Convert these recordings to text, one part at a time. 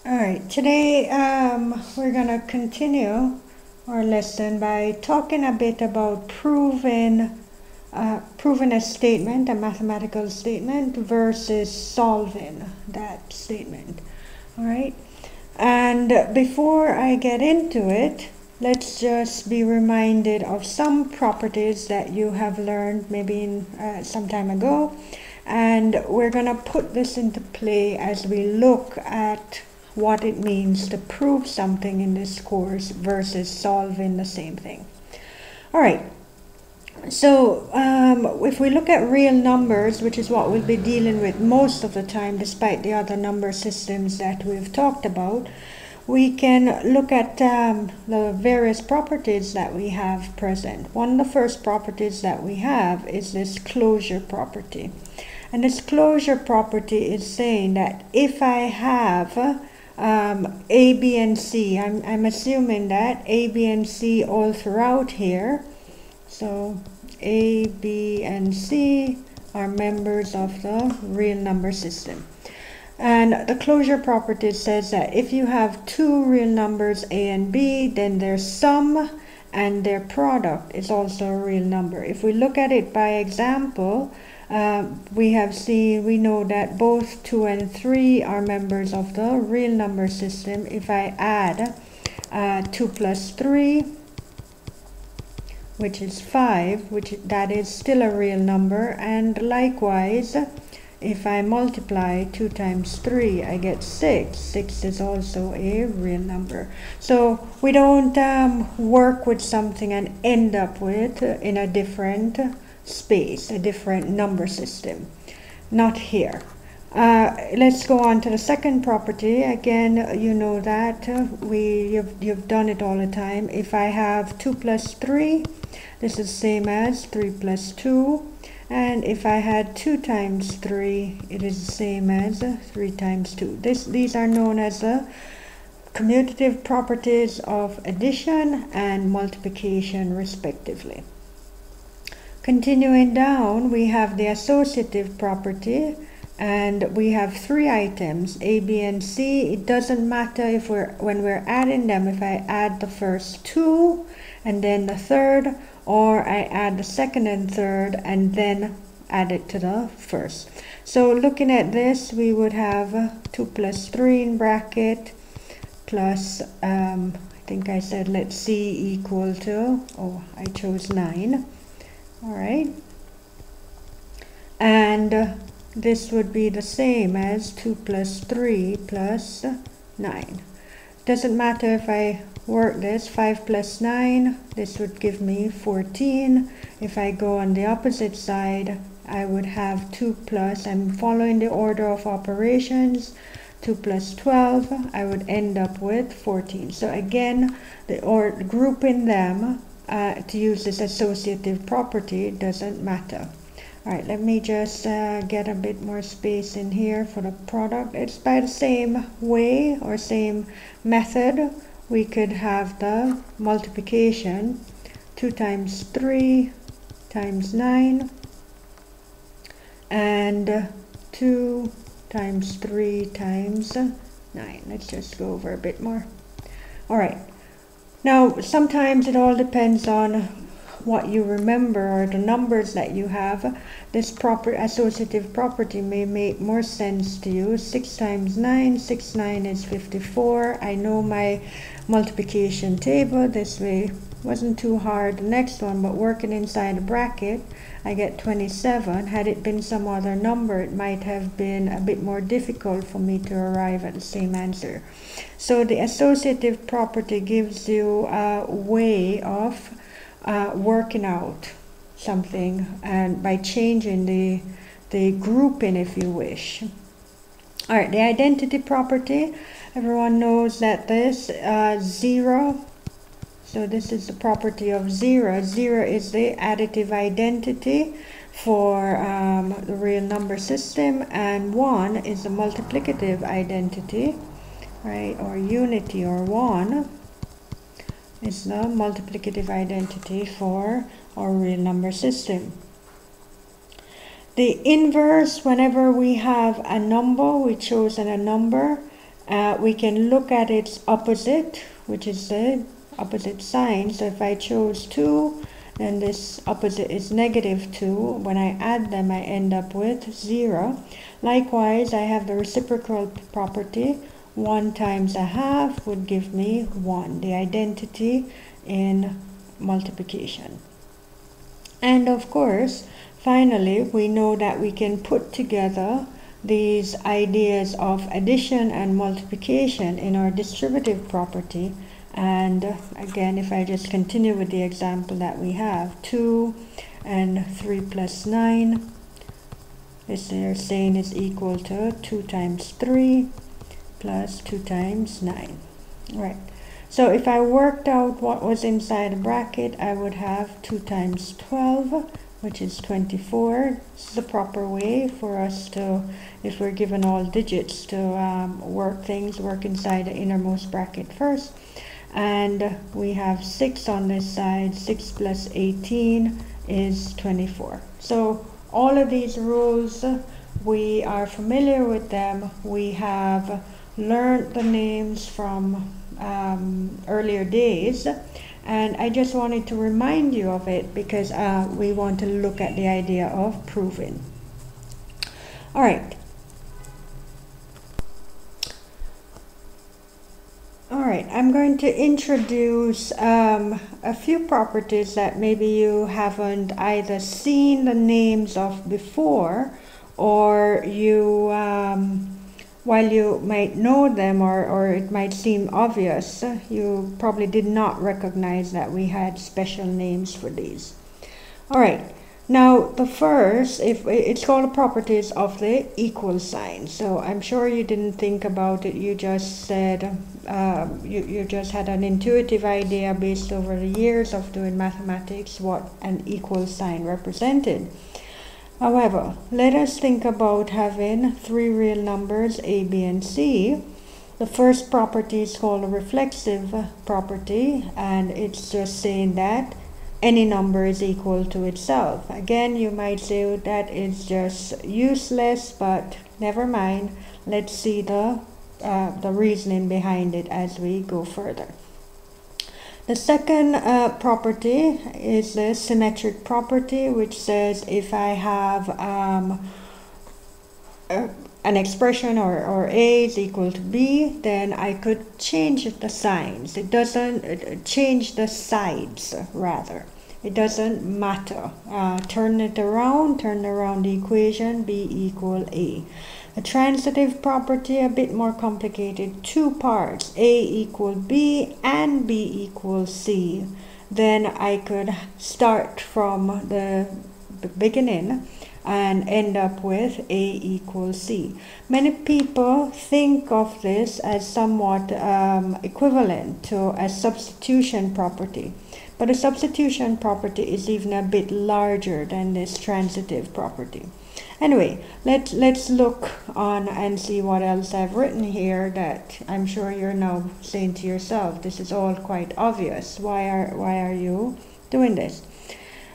All right, today we're going to continue our lesson by talking a bit about proving a statement, a mathematical statement, versus solving that statement. All right, and before I get into it, let's just be reminded of some properties that you have learned maybe some time ago, and we're going to put this into play as we look at what it means to prove something in this course versus solving the same thing. All right, so if we look at real numbers, which is what we'll be dealing with most of the time despite the other number systems that we've talked about, we can look at the various properties that we have present. One of the first properties that we have is this closure property. And this closure property is saying that if I have A, B, and C, I'm assuming that A, B, and C all throughout here. So A, B, and C are members of the real number system. And the closure property says that if you have two real numbers A and B, then their sum and their product is also a real number. If we look at it by example, we know that both 2 and 3 are members of the real number system. If I add 2 plus 3, which is 5, that is still a real number, and likewise, if I multiply 2 times 3, I get 6. 6 is also a real number. So we don't work with something and end up with in a different space, a different number system. Not here. Let's go on to the second property. Again, you know that you've done it all the time. If I have 2 plus 3, this is the same as 3 plus 2. And if I had 2 times 3, it is the same as 3 times 2. These are known as the commutative properties of addition and multiplication, respectively. Continuing down, we have the associative property, and we have 3 items, A, B, and C. It doesn't matter if when we're adding them, if I add the first 2 and then the third, or I add the second and third and then add it to the first. So looking at this, we would have 2 plus 3 in bracket plus, I think I said let C equal to, I chose 9. All right. And this would be the same as 2 plus 3 plus 9. Doesn't matter if I work this, 5 plus 9, this would give me 14. If I go on the opposite side, I would have 2 plus, I'm following the order of operations, 2 plus 12, I would end up with 14. So again, grouping them to use this associative property doesn't matter. All right, let me just get a bit more space in here for the product. It's by the same way or same method. We could have the multiplication, 2 times 3 times 9, and 2 times 3 times 9. Let's just go over a bit more. All right. Now, sometimes it all depends on what you remember or the numbers that you have. This proper associative property may make more sense to you. 6 times 9, 6, 9 is 54. I know my multiplication table. This way wasn't too hard. The next one, but working inside a bracket, I get 27. Had it been some other number, it might have been a bit more difficult for me to arrive at the same answer. So the associative property gives you a way of working out something, and by changing the grouping, if you wish. All right, the identity property, everyone knows that this 0, so this is the property of 0. 0 is the additive identity for the real number system, and 1 is the multiplicative identity, right, or unity, or 1 is the multiplicative identity for our real number system. The inverse, whenever we have a number, we chosen a number, we can look at its opposite, which is the opposite sign. So if I chose 2, then this opposite is -2. When I add them, I end up with 0. Likewise, I have the reciprocal property. 1 times 1/2 would give me 1, the identity in multiplication. And of course, finally, we know that we can put together these ideas of addition and multiplication in our distributive property. And again, if I just continue with the example that we have, 2 and 3 plus 9, this they're saying is equal to 2 times 3 plus 2 times 9. Right. So if I worked out what was inside a bracket, I would have 2 times 12, which is 24. This is the proper way for us to, if we're given all digits, to work inside the innermost bracket first. And we have 6 on this side. 6 plus 18 is 24. So all of these rules, we are familiar with them. We have learned the names from earlier days, and I just wanted to remind you of it because we want to look at the idea of proving. All right. Alright, I'm going to introduce a few properties that maybe you haven't either seen the names of before, or you, while you might know them or it might seem obvious, you probably did not recognize that we had special names for these. Alright, now the first, it's called properties of the equal sign. So I'm sure you didn't think about it, you just said, you just had an intuitive idea based over the years of doing mathematics what an equal sign represented. However, let us think about having 3 real numbers a, b, and c. The first property is called a reflexive property, and it's just saying that any number is equal to itself. Again, you might say that is just useless, but never mind. Let's see the reasoning behind it as we go further. The second property is the symmetric property, which says if I have an expression or a is equal to b, then I could change the signs. It doesn't change the sides, rather. It doesn't matter. Turn around the equation, b equal a. A transitive property, a bit more complicated, 2 parts, a equal b and b equal c. Then I could start from the beginning and end up with a equals c. Many people think of this as somewhat equivalent to a substitution property. But a substitution property is even a bit larger than this transitive property. Anyway, let's look on and see what else I've written here that I'm sure you're now saying to yourself, this is all quite obvious. Why are you doing this?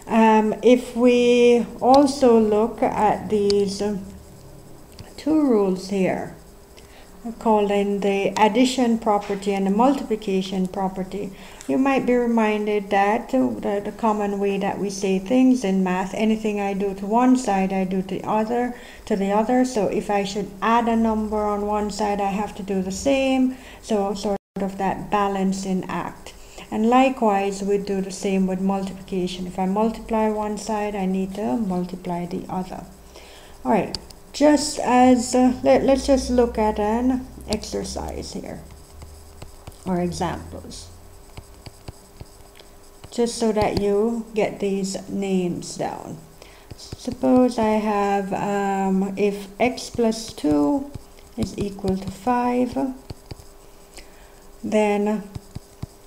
If we also look at these 2 rules here, calling the addition property and the multiplication property, you might be reminded that the common way that we say things in math, anything I do to one side, I do to the other. So if I should add a number on one side, I have to do the same. So sort of that balancing act. And likewise, we do the same with multiplication. If I multiply one side, I need to multiply the other. All right. Just as, let's just look at an exercise here, or examples, just so that you get these names down. Suppose I have, if x plus 2 is equal to 5, then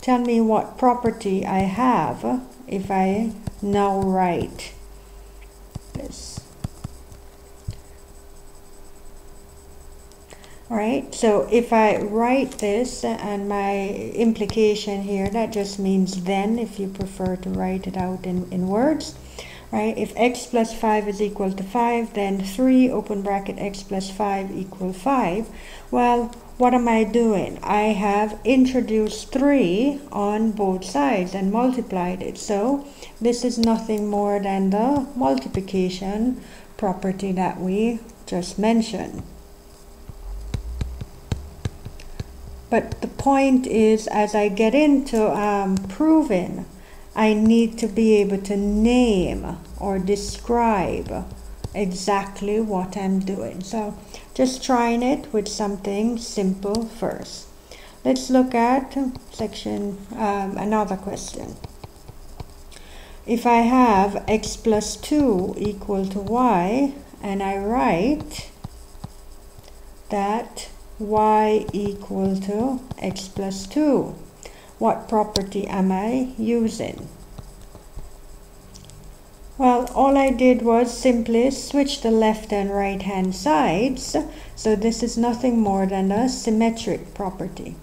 tell me what property I have if I now write this. Alright, so if I write this, and my implication here, that just means then, if you prefer to write it out in words, right? If x plus 5 is equal to 5, then 3, open bracket, x plus 5 equal 5. Well, what am I doing? I have introduced 3 on both sides and multiplied it. So this is nothing more than the multiplication property that we just mentioned. But the point is, as I get into proving, I need to be able to name or describe exactly what I'm doing. So just trying it with something simple first. Let's look at another question. If I have x plus 2 equal to y, and I write that y equal to x plus 2, what property am I using? Well, all I did was simply switch the left and right hand sides, so this is nothing more than a symmetric property,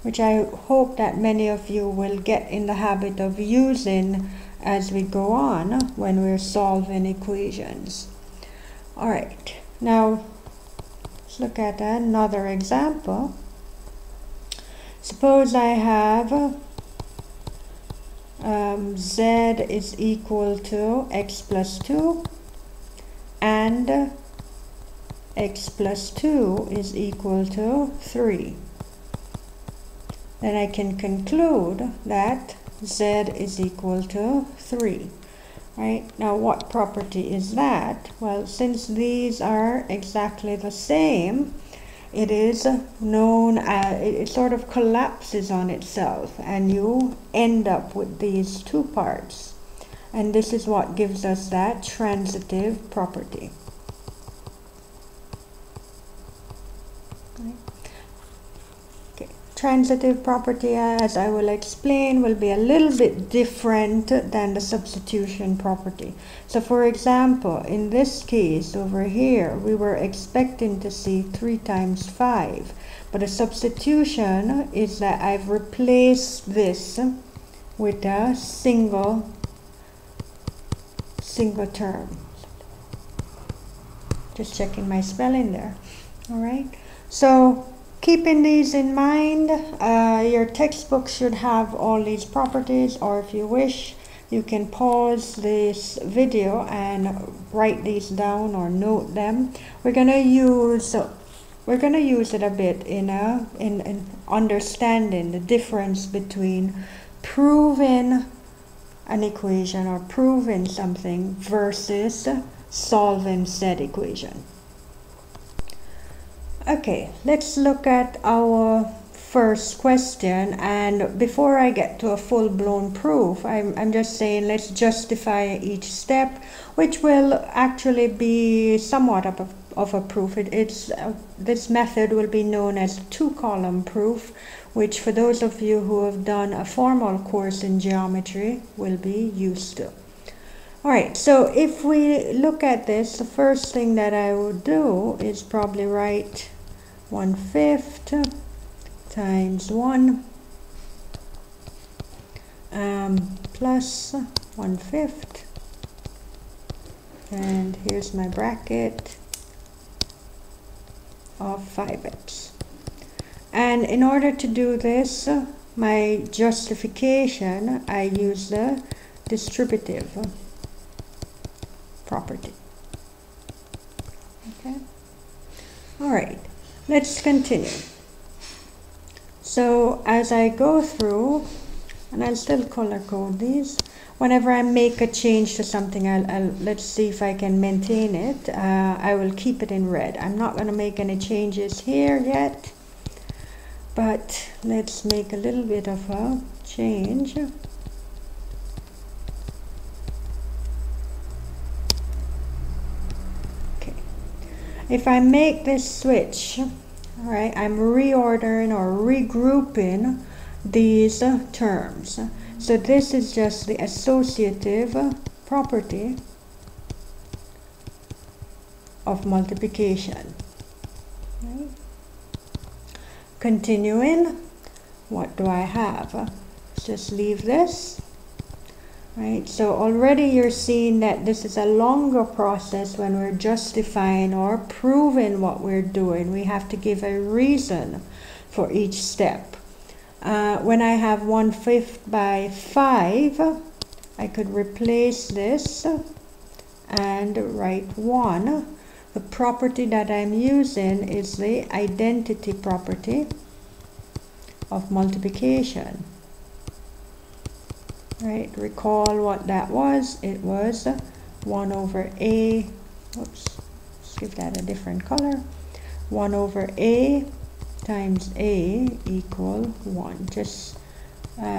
which I hope that many of you will get in the habit of using as we go on when we're solving equations. Alright, now let's look at another example. Suppose I have z is equal to x plus 2 and x plus 2 is equal to 3. Then I can conclude that z is equal to 3. Right? Now what property is that? Well, since these are exactly the same, it is known as, it sort of collapses on itself, and you end up with these 2 parts. And this is what gives us that transitive property. Okay. Transitive property, as I will explain, will be a little bit different than the substitution property. So for example, in this case over here, we were expecting to see 3 times 5. But a substitution is that I've replaced this with a single term. Just checking my spelling there. All right. So keeping these in mind, your textbook should have all these properties, or if you wish, you can pause this video and write these down or note them. We're gonna use it a bit in understanding the difference between proving an equation or proving something versus solving said equation. Okay, let's look at our first question, and before I get to a full-blown proof, I'm just saying let's justify each step, which will actually be somewhat of a proof. This method will be known as 2-column proof, which for those of you who have done a formal course in geometry will be used to. Alright, so if we look at this, the first thing that I would do is probably write 1/5 times 1 plus 1/5, and here's my bracket of 5x. And in order to do this, my justification, I use the distributive property. Okay. All right. Let's continue. So as I go through, and I'll still color code these, whenever I make a change to something, let's see if I can maintain it. I will keep it in red. I'm not going to make any changes here yet, but let's make a little bit of a change. Okay. If I make this switch, all right, I'm reordering or regrouping these terms. So this is just the associative property of multiplication. Right. Continuing, what do I have? Let's just leave this. right? So already you're seeing that this is a longer process when we're justifying or proving what we're doing. We have to give a reason for each step. When I have 1/5 by 5, I could replace this and write 1. The property that I'm using is the identity property of multiplication. Right, recall what that was. It was 1 over a, oops, let's give that a different color. 1 over a times a equal 1. Just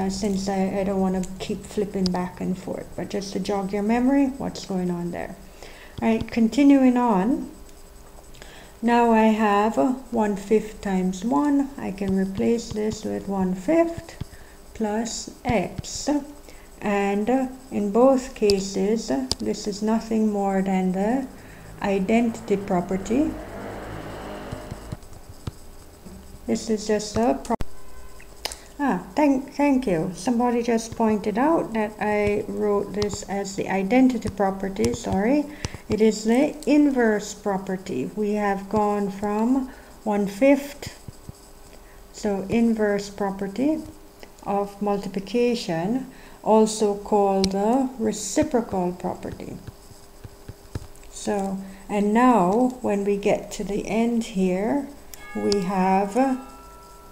since I don't want to keep flipping back and forth, but just to jog your memory, what's going on there. All right, continuing on. Now I have 1/5 times 1. I can replace this with 1/5 plus x. And in both cases, this is nothing more than the identity property. This is just a thank you. Somebody just pointed out that I wrote this as the identity property. Sorry, it is the inverse property. We have gone from 1/5, so inverse property of multiplication, also called the reciprocal property. So, and now when we get to the end here, we have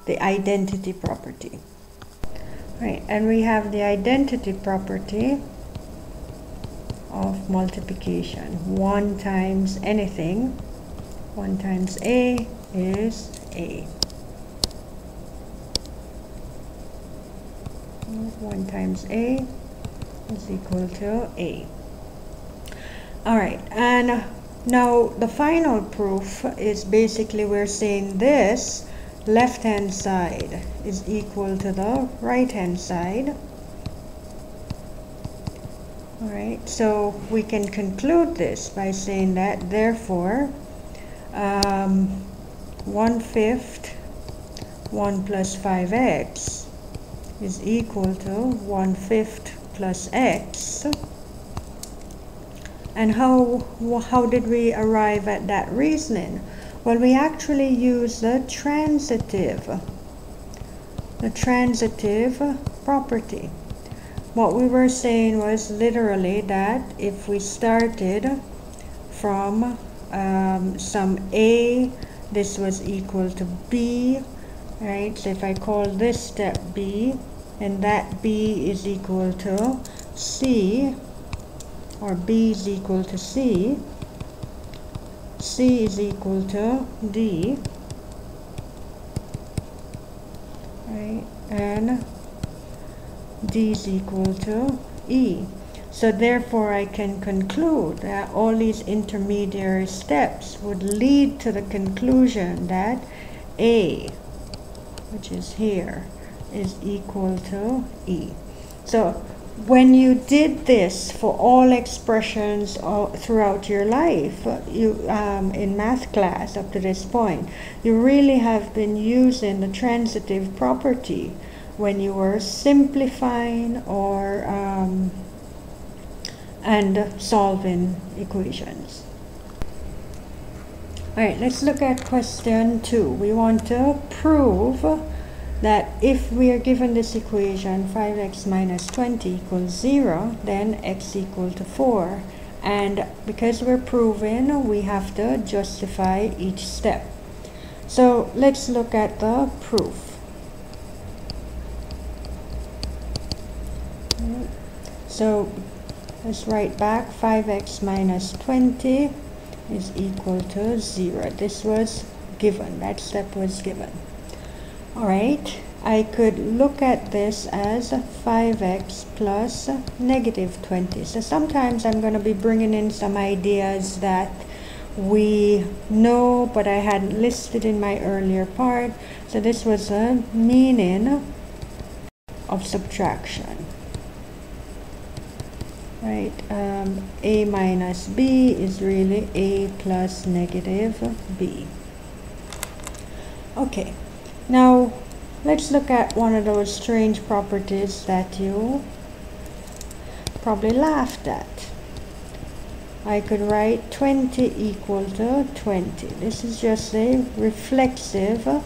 the identity property. Right, and we have the identity property of multiplication. 1 times anything, 1 times a is a. 1 times a is equal to a. All right, and now the final proof is basically we're saying this left hand side is equal to the right hand side. All right, so we can conclude this by saying that therefore 1/5 1 plus 5x is equal to 1/5 plus x. And how did we arrive at that reasoning? Well, we actually use the transitive property. What we were saying was literally that if we started from some a, this was equal to b, right? So if I call this step b, and that b is equal to c, or b is equal to c, c is equal to d, right? And d is equal to e. So therefore I can conclude that all these intermediary steps would lead to the conclusion that a, which is here, is equal to e. So when you did this for all expressions throughout your life, you in math class up to this point, you really have been using the transitive property when you were simplifying or and solving equations. All right, let's look at question 2. We want to prove that if we are given this equation 5x minus 20 equals 0, then x equal to 4. And because we're proving, we have to justify each step. So let's look at the proof. So let's write back 5x minus 20 is equal to 0. This was given, that step was given. All right, I could look at this as 5x plus negative 20. So sometimes I'm going to be bringing in some ideas that we know, but I hadn't listed in my earlier part. So this was a meaning of subtraction. Right, a minus b is really a plus negative b. Okay. Now, let's look at one of those strange properties that you probably laughed at. I could write 20 equal to 20. This is just a reflexive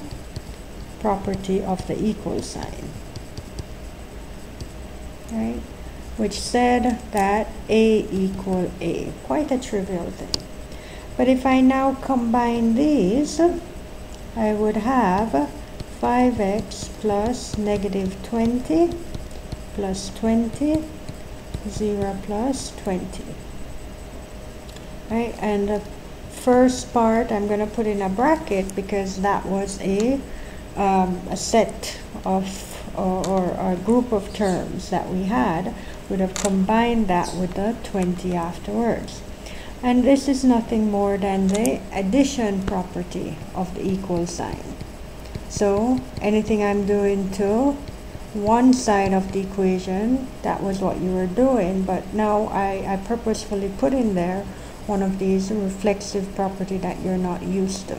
property of the equal sign, right? Which said that A equal A. Quite a trivial thing. But if I now combine these, I would have 5x plus negative 20 plus 20, 0 plus 20. Right, and the first part I'm going to put in a bracket because that was a set of or a group of terms that we had. Would have combined that with the 20 afterwards. And this is nothing more than the addition property of the equal sign. So anything I'm doing to one side of the equation, that was what you were doing, but now I purposefully put in there one of these reflexive property that you're not used to.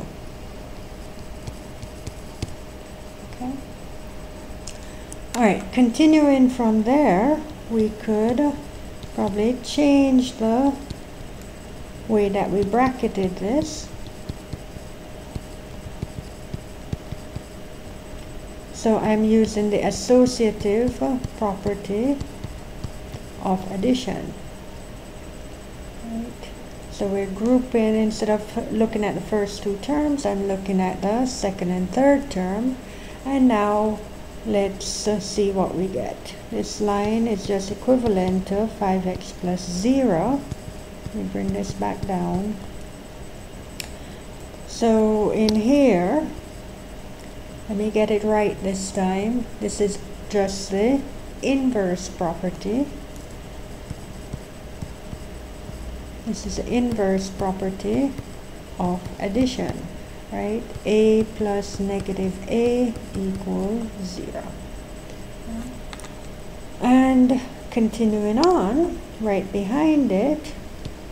Okay. All right, continuing from there, we could probably change the way that we bracketed this. So I'm using the associative property of addition. Right. So we're grouping, instead of looking at the first two terms, I'm looking at the second and third term. And now let's see what we get. This line is just equivalent to 5x plus 0. Let me bring this back down. So in here, let me get it right this time. This is just the inverse property. This is the inverse property of addition, right? A plus negative A equals 0. And continuing on, right behind it,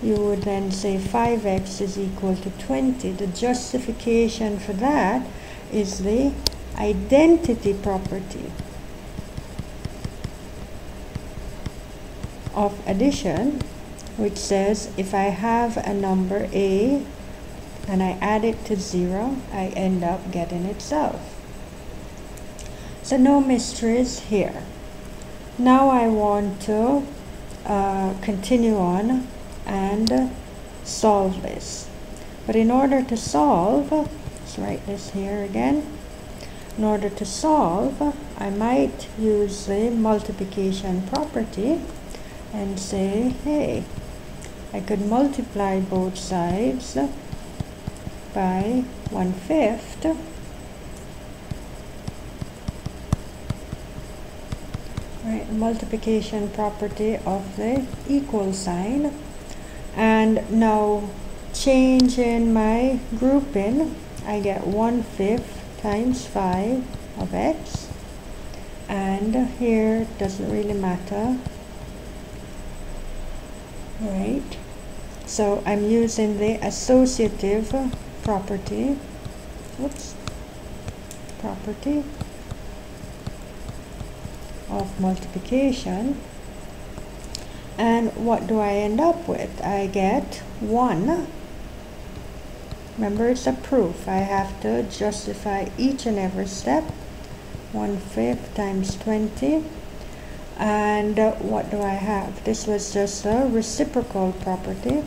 you would then say 5x is equal to 20. The justification for that is the identity property of addition, which says if I have a number A and I add it to 0, I end up getting itself. So no mysteries here. Now I want to continue on and solve this. But in order to solve, let's write this here again. In order to solve, I might use the multiplication property and say, hey, I could multiply both sides by 1/5. Right, multiplication property of the equal sign. And now changing my grouping, I get 1/5 times 5 of x. And here it doesn't really matter. Right, so I'm using the associative property, property of multiplication. And what do I end up with? I get 1. Remember, it's a proof. I have to justify each and every step. 1/5 times 20. And what do I have? This was just a reciprocal property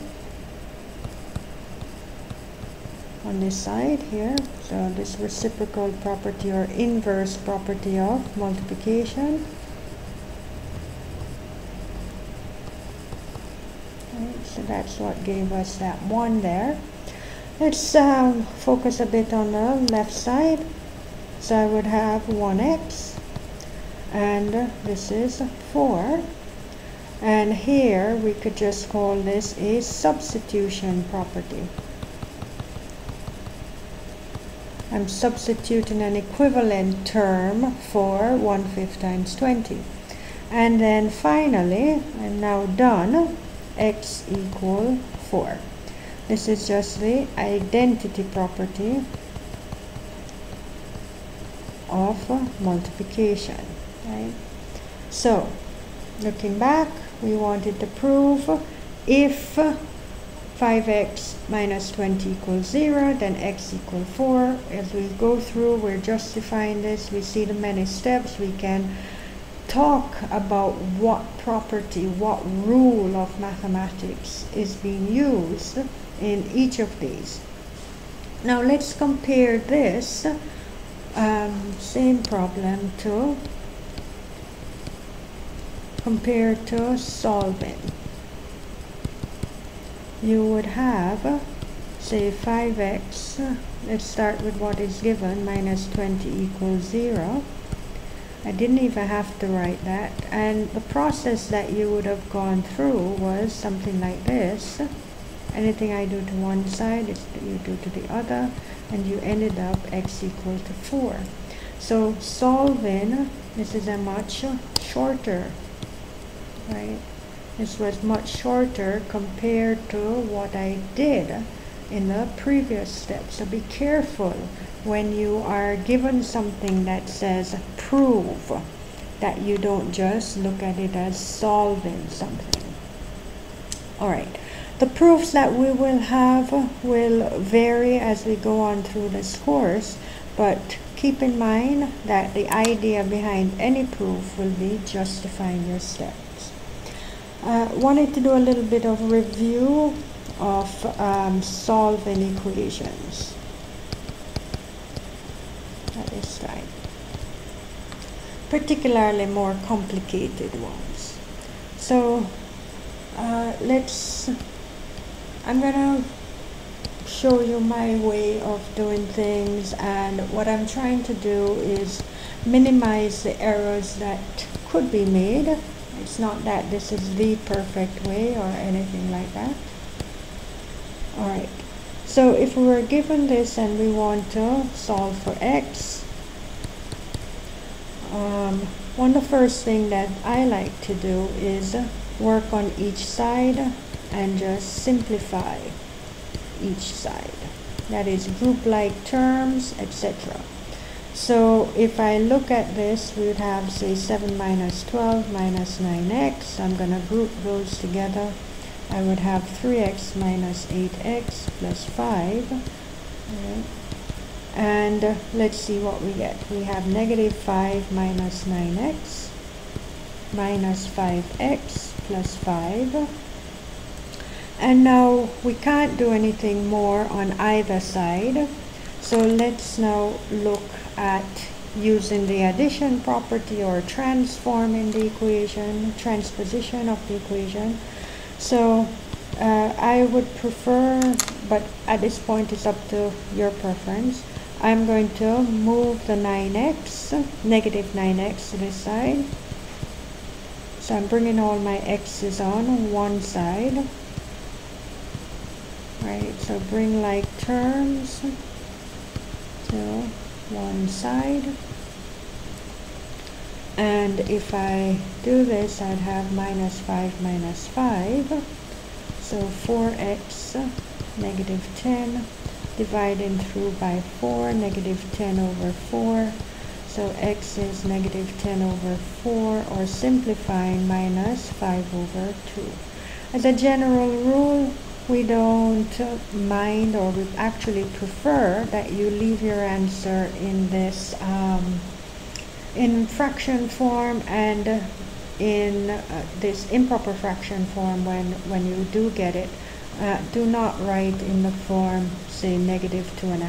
on this side here. So this reciprocal property or inverse property of multiplication. Right, so that's what gave us that 1 there. Let's focus a bit on the left side. So I would have 1x. And this is 4. And here we could just call this a substitution property. I'm substituting an equivalent term for 1/5 times 20. And then finally, I'm now done, x equal 4. This is just the identity property of multiplication. Right? So, looking back, we wanted to prove if 5x minus 20 equals 0, then x equals 4. As we go through, we're justifying this. We see the many steps. We can talk about what property, what rule of mathematics is being used in each of these. Now let's compare this same problem to solving. You would have, say, 5x, let's start with what is given, minus 20 equals 0. I didn't even have to write that. And the process that you would have gone through was something like this. Anything I do to one side, it's you do to the other, and you ended up x equal to 4. So solving, this is a much shorter, right? This was much shorter compared to what I did in the previous step. So be careful when you are given something that says prove, that you don't just look at it as solving something. All right. The proofs that we will have will vary as we go on through this course, but keep in mind that the idea behind any proof will be justifying your steps. Wanted to do a little bit of review of solving equations at this time, particularly more complicated ones. So I'm gonna show you my way of doing things, and what I'm trying to do is minimize the errors that could be made. It's not that this is the perfect way or anything like that. Alright, so if we were given this and we want to solve for x, one of the first thing that I like to do is work on each side and just simplify each side. That is, group like terms, etc. So if I look at this, we would have, say, 7 minus 12 minus 9x. I'm going to group those together. I would have 3x minus 8x plus 5. Right. And let's see what we get. We have negative 5 minus 9x minus 5x plus 5. And now we can't do anything more on either side. So let's now look at using the addition property or transforming the equation, transposition of the equation. So I would prefer, but at this point it's up to your preference. I'm going to move the 9x, negative 9x to this side. So I'm bringing all my x's on one side. Right, so bring like terms to one side, and if I do this, I'd have minus 5 minus 5, so 4x negative 10 dividing through by 4, negative 10 over 4, so x is negative 10 over 4, or simplifying minus 5 over 2. As a general rule, we don't mind, or we actually prefer that you leave your answer in this in fraction form and in this improper fraction form when you do get it. Do not write in the form, say, negative 2.5.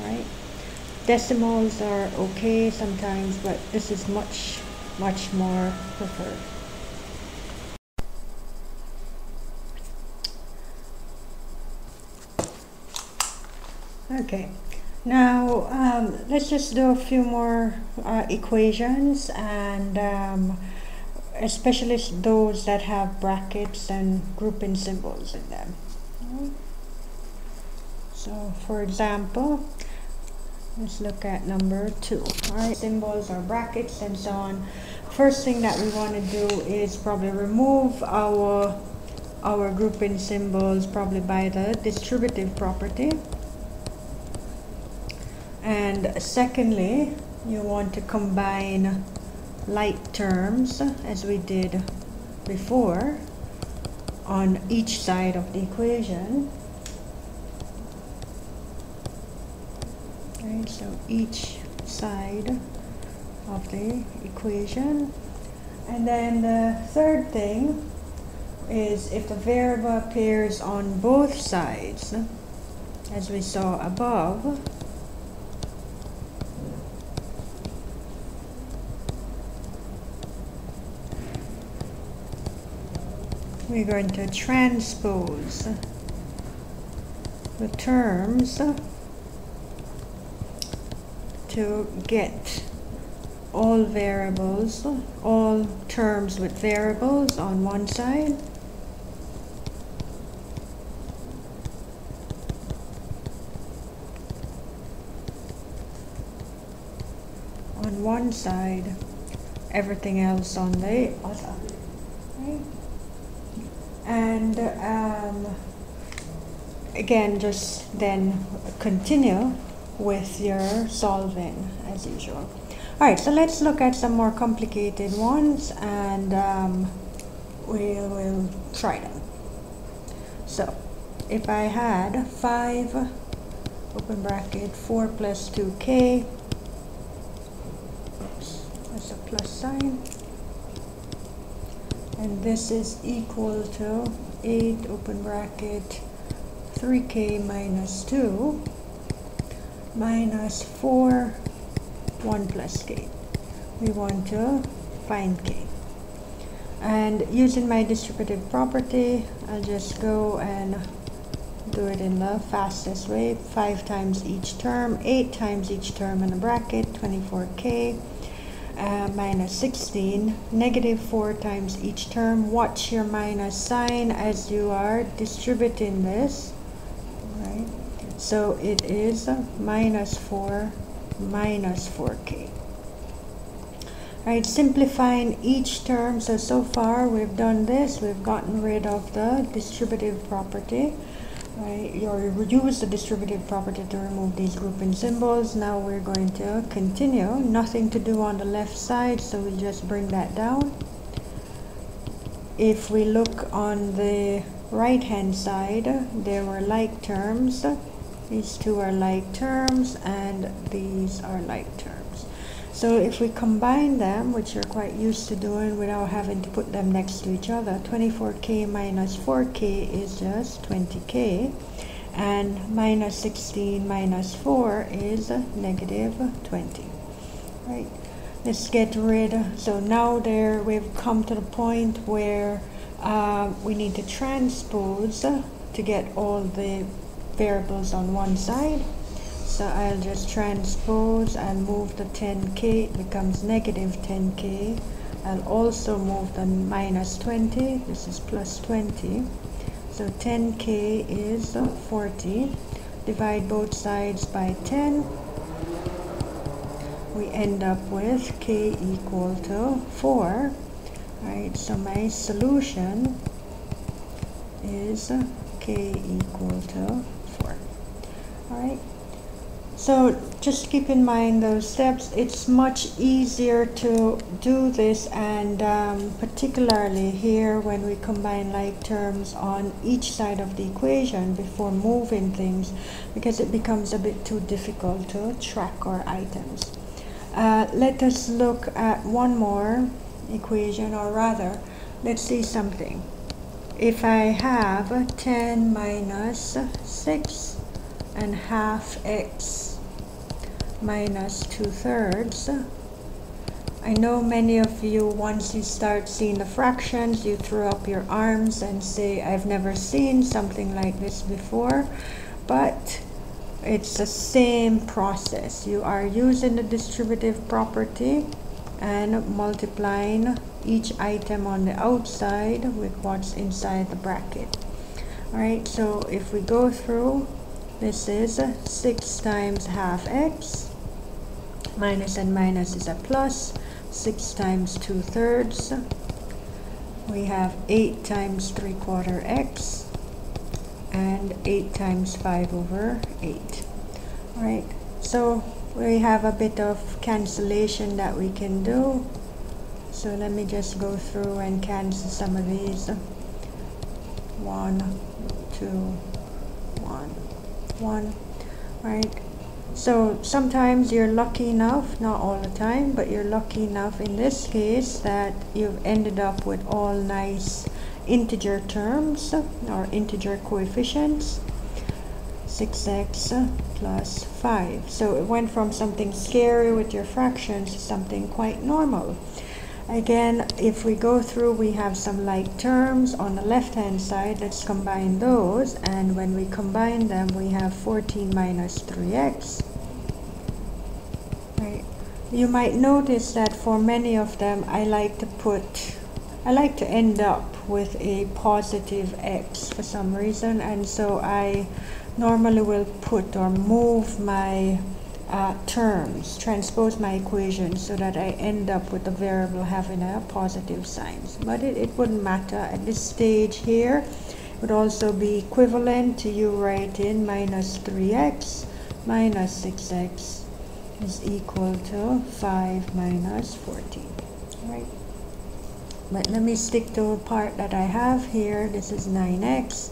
Right? Decimals are okay sometimes, but this is much more preferred. Okay, now let's just do a few more equations, and especially those that have brackets and grouping symbols in them. So for example, let's look at number 2. Alright, symbols or brackets and so on. First thing that we want to do is probably remove our grouping symbols, probably by the distributive property. And secondly, you want to combine like terms as we did before on each side of the equation. Right, so each side of the equation. And then the third thing is if the variable appears on both sides, as we saw above, we're going to transpose the terms to get all variables, all terms with variables on one side, everything else on the other. Right? And again, just then continue with your solving as usual. All right, so let's look at some more complicated ones, and we will try them. So if I had 5 open bracket 4 plus 2k, oops, that's a plus sign, and this is equal to 8 open bracket 3k minus 2 minus 4 1 plus k. We want to find k. And using my distributive property, I'll just go and do it in the fastest way. 5 times each term, 8 times each term in a bracket, 24k minus 16, negative 4 times each term. Watch your minus sign as you are distributing this, right? So it is minus 4 minus 4k. Right, simplifying each term. So far we've done this. We've gotten rid of the distributive property. Right, you use the distributive property to remove these grouping symbols. Now we're going to continue. Nothing to do on the left side, so we'll just bring that down. If we look on the right hand side, there were like terms. These two are like terms, and these are like terms. So if we combine them, which you're quite used to doing without having to put them next to each other, 24k minus 4k is just 20k, and minus 16 minus 4 is negative 20. Right? Let's get rid. So now there we've come to the point where we need to transpose to get all the variables on one side. So I'll just transpose and move the 10k, it becomes negative 10k. I'll also move the minus 20, this is plus 20. So 10k is 40. Divide both sides by 10. We end up with k equal to 4. Right, so my solution is k equal to 4. Alright. So just keep in mind those steps. It's much easier to do this, and particularly here when we combine like terms on each side of the equation before moving things, because it becomes a bit too difficult to track our items. Let us look at one more equation, or rather, let's see something. If I have 10 minus 6 and half x minus 2/3. I know many of you, once you start seeing the fractions, you throw up your arms and say, I've never seen something like this before, but it's the same process. You are using the distributive property and multiplying each item on the outside with what's inside the bracket. Alright, so if we go through, this is 6 times half x, minus and minus is a plus, 6 times 2/3, we have 8 times 3/4 x, and 8 times 5/8. Alright, so we have a bit of cancellation that we can do. So let me just go through and cancel some of these. 1, 2, 1, 1, right? So sometimes you're lucky enough, not all the time, but you're lucky enough in this case that you've ended up with all nice integer terms or integer coefficients. 6x plus 5. So it went from something scary with your fractions to something quite normal. Again, if we go through, we have some like terms on the left hand side. Let's combine those, and when we combine them we have 14 minus 3x. Right. You might notice that for many of them I like to end up with a positive x for some reason, and so I normally will put or move my terms, transpose my equations so that I end up with the variable having a positive sign. But it wouldn't matter at this stage here. It would also be equivalent to you writing minus 3x minus 6x is equal to 5 minus 14. Right? But let me stick to the part that I have here. This is 9x.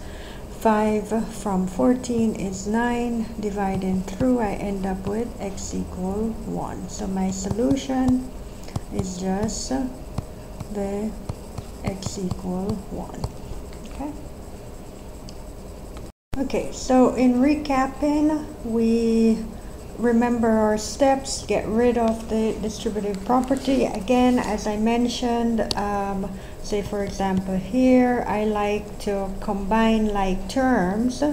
5 from 14 is 9. Dividing through, I end up with x equal 1. So my solution is just the x equal 1. Okay. Okay, so in recapping, we remember our steps, get rid of the distributive property. Again, as I mentioned, say for example here, I like to combine like terms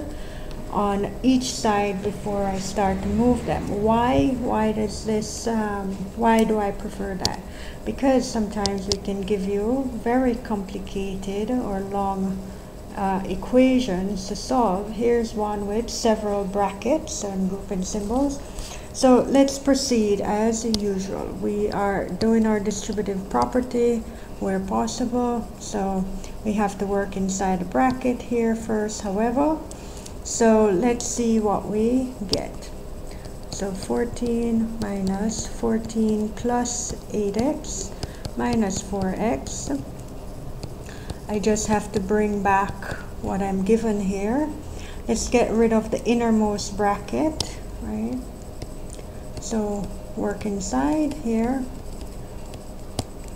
on each side before I start to move them. Why does this, why do I prefer that? Because sometimes we can give you very complicated or long equations to solve. Here's one with several brackets and grouping symbols. So let's proceed as usual. We are doing our distributive property where possible, so we have to work inside a bracket here first, however. So let's see what we get. So 14 minus 14 plus 8x minus 4x. I just have to bring back what I'm given here. Let's get rid of the innermost bracket, right? So work inside here.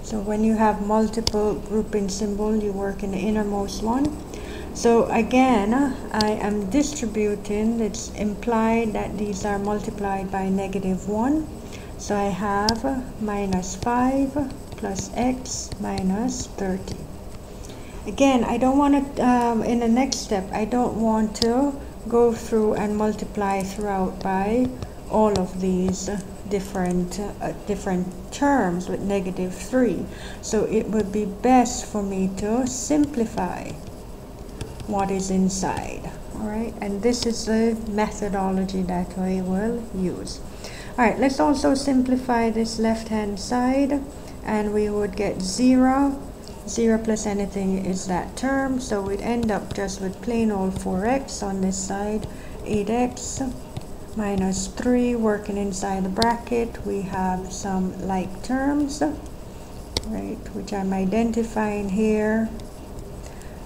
So when you have multiple grouping symbols, you work in the innermost one. So again, I am distributing. It's implied that these are multiplied by -1. So I have minus 5 plus x minus 30. Again, I don't want to, in the next step, I don't want to go through and multiply throughout by all of these different terms with -3. So it would be best for me to simplify what is inside. All right, and this is the methodology that I will use. All right, let's also simplify this left hand side, and we would get 0. 0 plus anything is that term, so we'd end up just with plain old 4x on this side. 8x minus 3, working inside the bracket, we have some like terms, right, which I'm identifying here,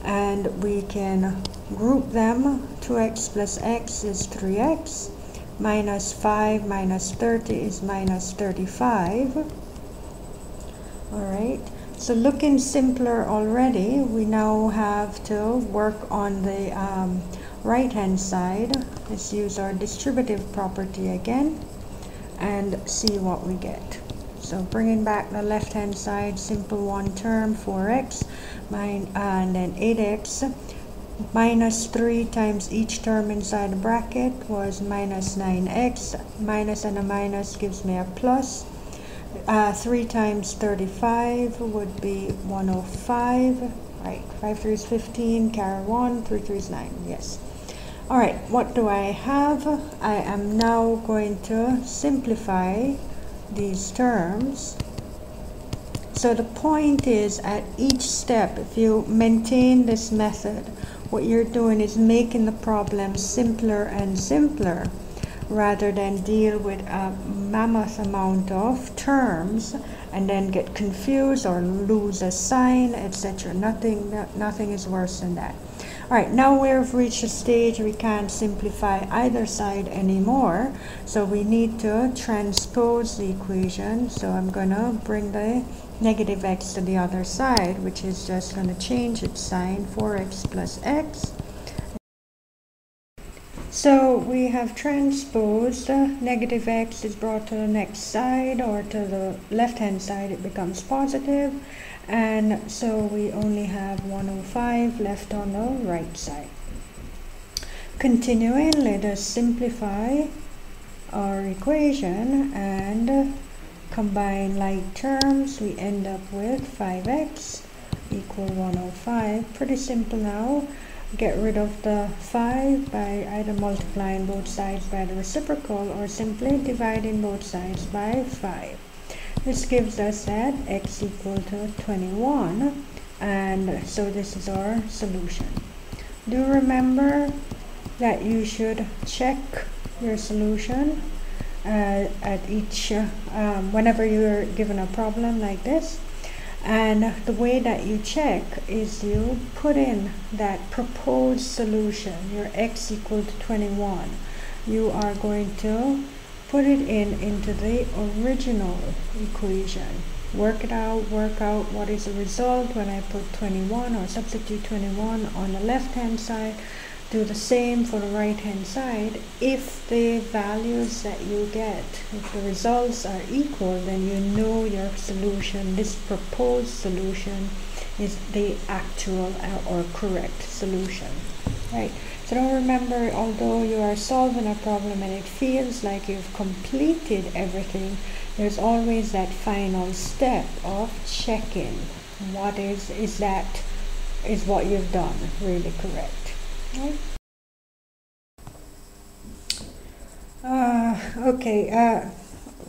and we can group them. 2x plus x is 3x, minus 5 minus 30 is minus 35. All right, so looking simpler already, we now have to work on the right hand side. Let's use our distributive property again and see what we get. So bringing back the left hand side, simple one term, 4x, and then 8x. Minus 3 times each term inside the bracket was minus 9x. Minus and a minus gives me a plus. 3 times 35 would be 105. Right, 5 3 is 15, carry 1, 3 3 is 9, yes. All right, what do I have? I am now going to simplify these terms. So the point is, at each step, if you maintain this method, what you're doing is making the problem simpler and simpler. rather than deal with a mammoth amount of terms and then get confused or lose a sign, etc. Nothing is worse than that. All right, now we've reached a stage we can't simplify either side anymore, so we need to transpose the equation. So I'm going to bring the negative x to the other side, which is just going to change its sign, 4x plus x. So we have transposed, negative x is brought to the next side, or to the left hand side it becomes positive, and so we only have 105 left on the right side. Continuing, let us simplify our equation and combine like terms. We end up with 5x equal 105. Pretty simple now. Get rid of the 5 by either multiplying both sides by the reciprocal or simply dividing both sides by 5. This gives us that x equal to 21, and so this is our solution. Do remember that you should check your solution at each whenever you're given a problem like this. And the way that you check is you put in that proposed solution, your x equal to 21. You are going to put it into the original equation. Work it out, work out what is the result when I put 21, or substitute 21 on the left hand side. Do the same for the right hand side. If the values that you get, if the results are equal, then you know your solution, this proposed solution, is the actual or correct solution, right? So don't remember, although you are solving a problem and it feels like you've completed everything, there's always that final step of checking what is what you've done really correct. Right. Okay,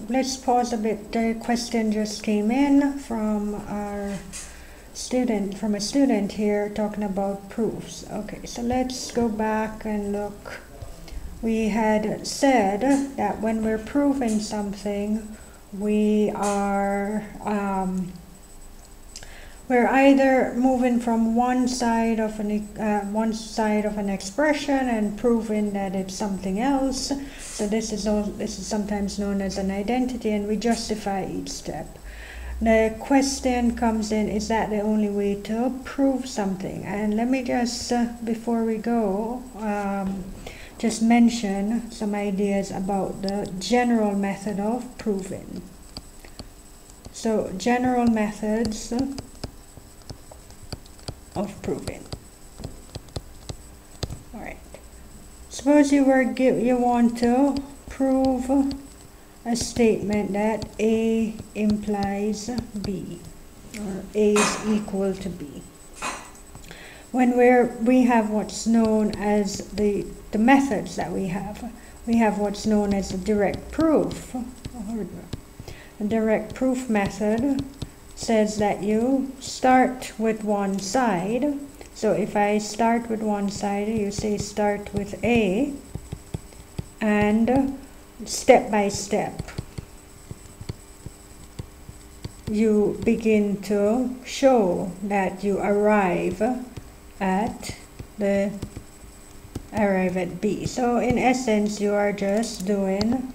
let's pause a bit. The question just came in from a student here talking about proofs. Okay, so let's go back and look. We had said that when we're proving something, we are we're either moving from one side of an expression and proving that it's something else. So this is sometimes known as an identity, and we justify each step. The question comes in: is that the only way to prove something? And let me just before we go, just mention some ideas about the general method of proving. So general methods of proving. All right. Suppose you want to prove a statement that A implies B, or A is equal to B. When we have what's known as the methods that we have what's known as the direct proof. The direct proof method says that you start with one side. So if I start with one side, you say start with A, and step by step you begin to show that you arrive at B. So in essence, you are just doing,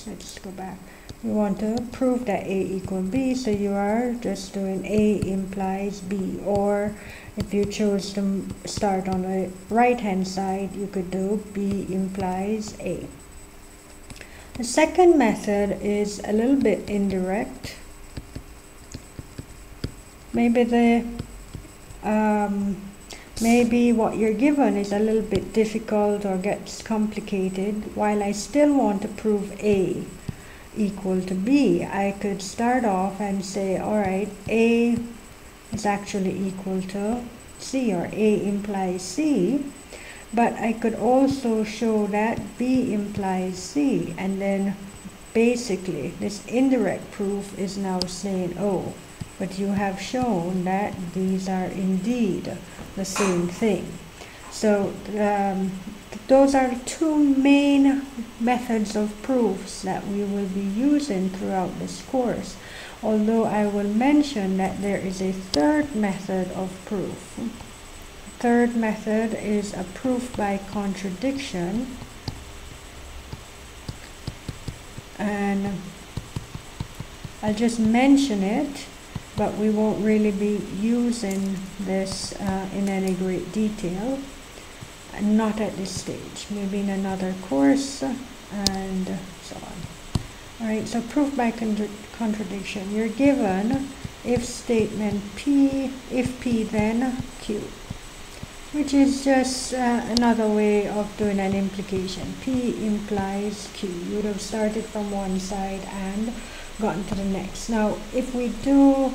let's go back. You want to prove that A equals B, so you are just doing A implies B. Or if you choose to start on the right hand side, you could do B implies A. The second method is a little bit indirect. Maybe maybe what you're given is a little bit difficult or gets complicated. While I still want to prove A equal to B, I could start off and say, all right, A is actually equal to C, or A implies C, but I could also show that B implies C, and then basically this indirect proof is now saying, oh, but you have shown that these are indeed the same thing. So the those are the two main methods of proofs that we will be using throughout this course. Although I will mention that there is a third method of proof. Third method is a proof by contradiction, and I'll just mention it, but we won't really be using this in any great detail, not at this stage, maybe in another course and so on. Alright, so proof by contradiction. You're given if statement P, if P then Q, which is just another way of doing an implication. P implies Q. You would have started from one side and gotten to the next. Now, if we do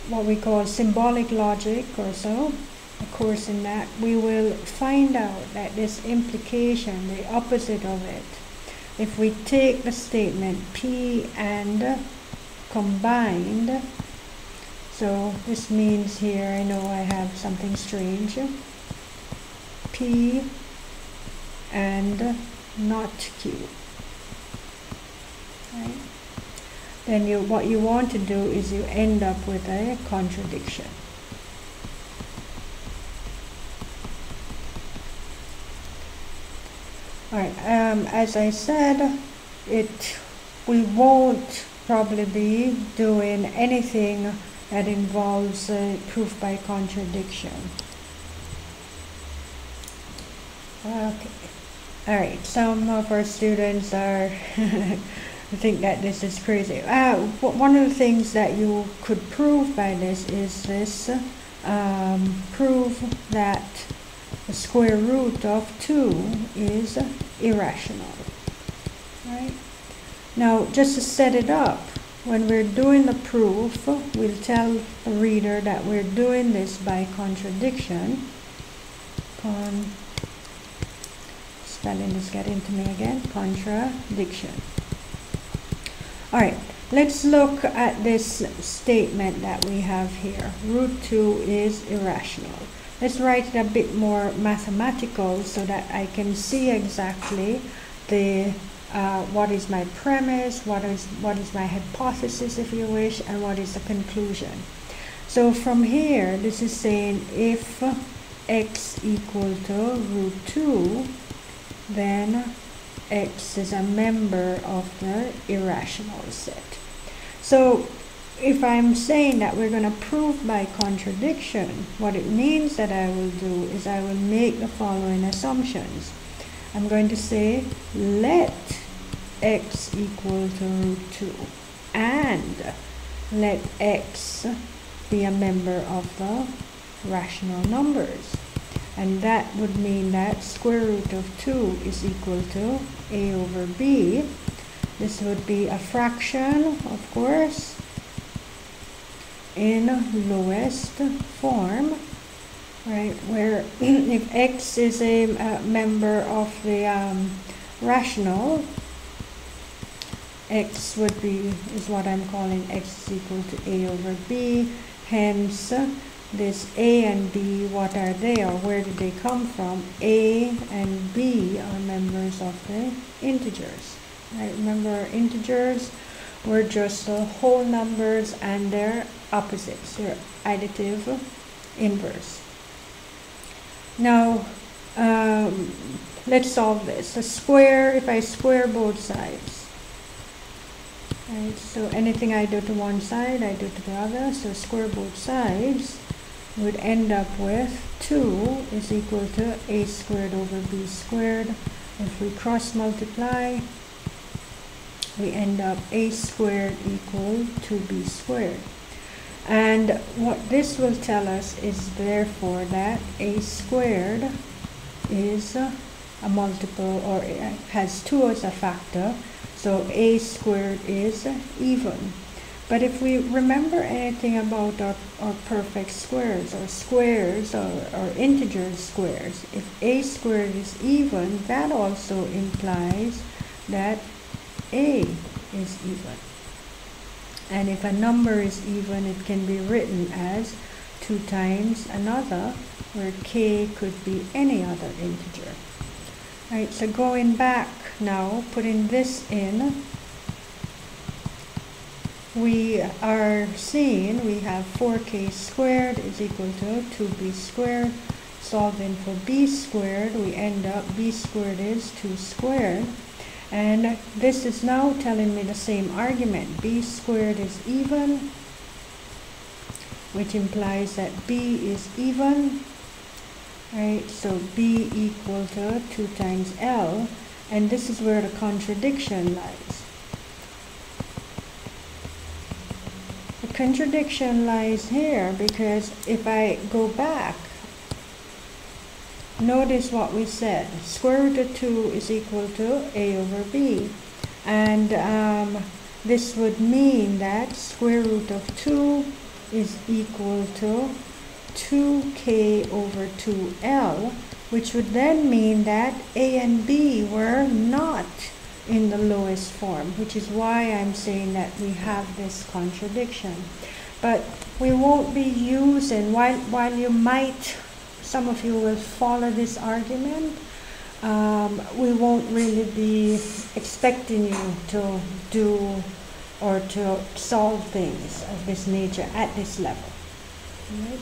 what we call symbolic logic or so, a course in that, we will find out that this implication, the opposite of it, if we take the statement P and combined, so this means here, I know I have something strange, P and not Q, right? Then what you want to do is you end up with a contradiction. Alright, as I said, we won't probably be doing anything that involves proof by contradiction. Okay. Alright, some of our students are think that this is crazy. One of the things that you could prove by this is this, prove that the square root of 2 is irrational. Right? Now, just to set it up, when we're doing the proof, we'll tell the reader that we're doing this by contradiction. Spelling is getting to me again. Contradiction. Alright, let's look at this statement that we have here. Root 2 is irrational. Let's write it a bit more mathematical so that I can see exactly the what is my premise, what is my hypothesis, if you wish, and what is the conclusion. So from here, this is saying if x equal to root 2, then x is a member of the irrational set. So if I'm saying that we're going to prove by contradiction, what it means that I will do is I will make the following assumptions. I'm going to say let x equal to root 2 and let x be a member of the rational numbers. And that would mean that square root of 2 is equal to a over b. This would be a fraction, of course, in lowest form, right, where if x is a member of the rational, x would be, is what I'm calling x is equal to a over b. Hence, this a and b, what are they, or where did they come from? A and b are members of the integers. Right? Remember, integers were just the whole numbers and their opposites, their additive inverse. Now, let's solve this. A square, if I square both sides, right, so anything I do to one side, I do to the other, so square both sides, would end up with 2 is equal to a squared over b squared. If we cross multiply, we end up a squared equal to b squared. And what this will tell us is therefore that a squared is a multiple, or it has 2 as a factor, so a squared is even. But if we remember anything about our perfect squares, or squares, or integer squares, if a squared is even, that also implies that a is even. And if a number is even, it can be written as 2 times another where k could be any other integer. Right, so going back now, putting this in, we are seeing we have 4k squared is equal to 2b squared. Solving for b squared, we end up b squared is 2 squared. And this is now telling me the same argument. B squared is even, which implies that B is even, right? So B equal to 2 times L, and this is where the contradiction lies. The contradiction lies here because if I go back, notice what we said. Square root of 2 is equal to a over b. And this would mean that square root of 2 is equal to 2k over 2l, which would then mean that a and b were not in the lowest form, which is why I'm saying that we have this contradiction. But we won't be using, while you might, some of you will follow this argument, we won't really be expecting you to do or to solve things of this nature at this level. Right?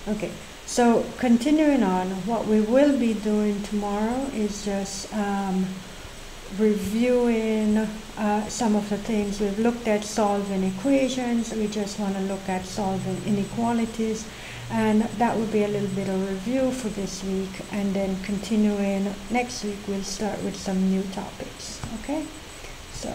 Okay, so continuing on, what we will be doing tomorrow is just reviewing some of the things. We've looked at solving equations. We just want to look at solving inequalities. And that will be a little bit of review for this week, and then continuing next week we'll start with some new topics. Okay, so